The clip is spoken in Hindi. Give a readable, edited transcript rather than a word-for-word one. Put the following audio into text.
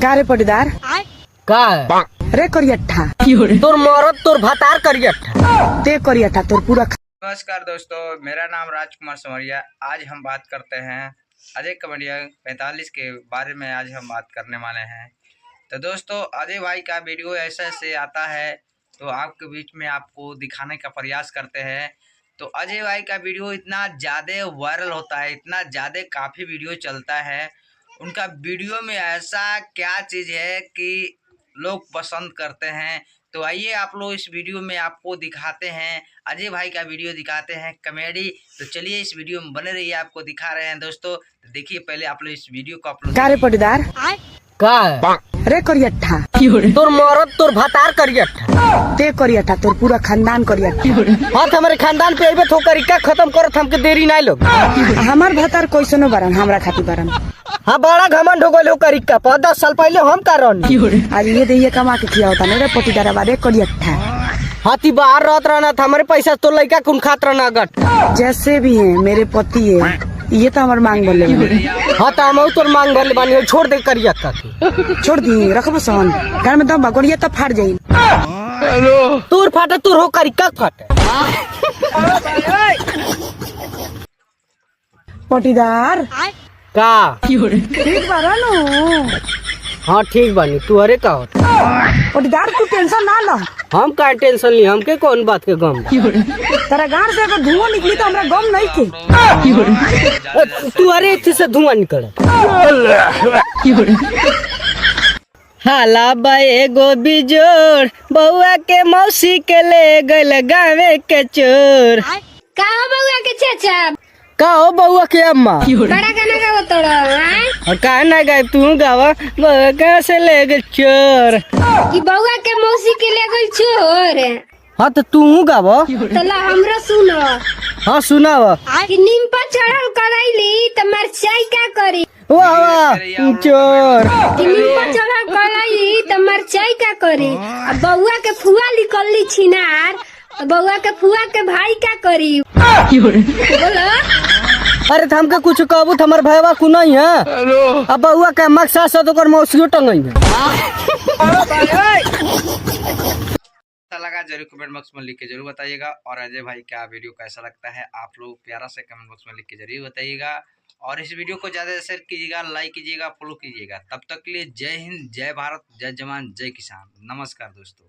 का रे पटीदार का है? रे करियठा तोर मरद तोर भतार करियठा ते करियठा तोर पूरा नमस्कार दोस्तों, मेरा नाम राजकुमार समरिया। आज हम बात करते हैं अजय कॉमेडियन 45 के बारे में। आज हम बात करने वाले हैं। तो दोस्तों, अजय भाई का वीडियो ऐसे ऐसे आता है तो आपके बीच में आपको दिखाने का प्रयास करते हैं। तो अजय भाई का वीडियो इतना ज़्यादा वायरल होता है, इतना ज़्यादा काफ़ी वीडियो चलता है। उनका वीडियो में ऐसा क्या चीज़ है कि लोग पसंद करते हैं। तो आइए आप लोग इस वीडियो में आपको दिखाते हैं, अजय भाई का वीडियो दिखाते हैं कॉमेडी। तो चलिए इस वीडियो में बने रहिए, आपको दिखा रहे हैं दोस्तों। तो देखिए पहले आप लोग इस वीडियो को आप लोग का रे पटीदार का है? रे करियठा तोर मरद तोर भतार करियठा ते करियठा तोर पूरा खानदान करियठा। हाँ, हमारे खानदान पे अबे ठोकर का खत्म करत हमके देरी नहीं लोग। हमार भतार कैसनो बरन हमरा खातिर बरन। हाँ, बड़ा घमंड हो गए करिका 10 साल पहले हम का रहनी। आज ये देखिए कमा के खिया होता रे पटीदार बारे करियठा। हाथी बाहर रहत रहना था, हमारे पैसा तो लड़का कुन खात रहना गट। जैसे भी है मेरे पति है, ये तो हमार मांग बोले। हाँ, तो हम तोर मांग भरले बानी, छोड़ दे करिया के छोड़ दी रखबो सन घर में दम बगड़िया तो फाट जाई। तोर फाटे तोर हो करिका फाटे। पटीदार का ठीक बारन। हाँ ठीक बानी, तू अरे का होता? पटीदार तू टेंशन ना लो। हम का टेंशन ली, हमके कौन बात के गम? तेरा गांड से अगर धुआं निकली तो हमरा गम नहीं के। तू अरे इतने से धुआं निकले। हाला बाए गो बिजोड़ बउआ के मौसी के ले गल गावे के चोर। का हो बउआ के चाचा? का हो बउआ के अम्मा? बड़ा गाना गावत तोड़ा। और का ना गाय तू गावा, बउआ कहाँ से ले गल चोर? कि बउआ के मौसी के ले गई छोर। हाँ तो तू गावा। तला हमरा सुनो। हाँ सुनावा। कि नीम पर चढ़ल करैली त मरचाई का करी? वाह वाह चोर। कि नीम पर चढ़ल करैली त मरचाई का करी? अब बउआ के फुआ निकलली छिनार, तो बउआ के फुआ के भाई का करी? बोलो। अरे तो हमके कुछ कहबू तो हमार भैया को नहीं है। अब बउआ के मकसद से तो कर मौसियो टंगई है। लगा जरूर कमेंट बॉक्स में लिख के जरूर बताइएगा। और अजय भाई का वीडियो कैसा लगता है आप लोग प्यारा से कमेंट बॉक्स में लिख के जरूर बताइएगा। और इस वीडियो को ज़्यादा शेयर कीजिएगा, लाइक कीजिएगा, फॉलो कीजिएगा। तब तक के लिए जय हिंद, जय भारत, जय जवान, जय किसान। नमस्कार दोस्तों।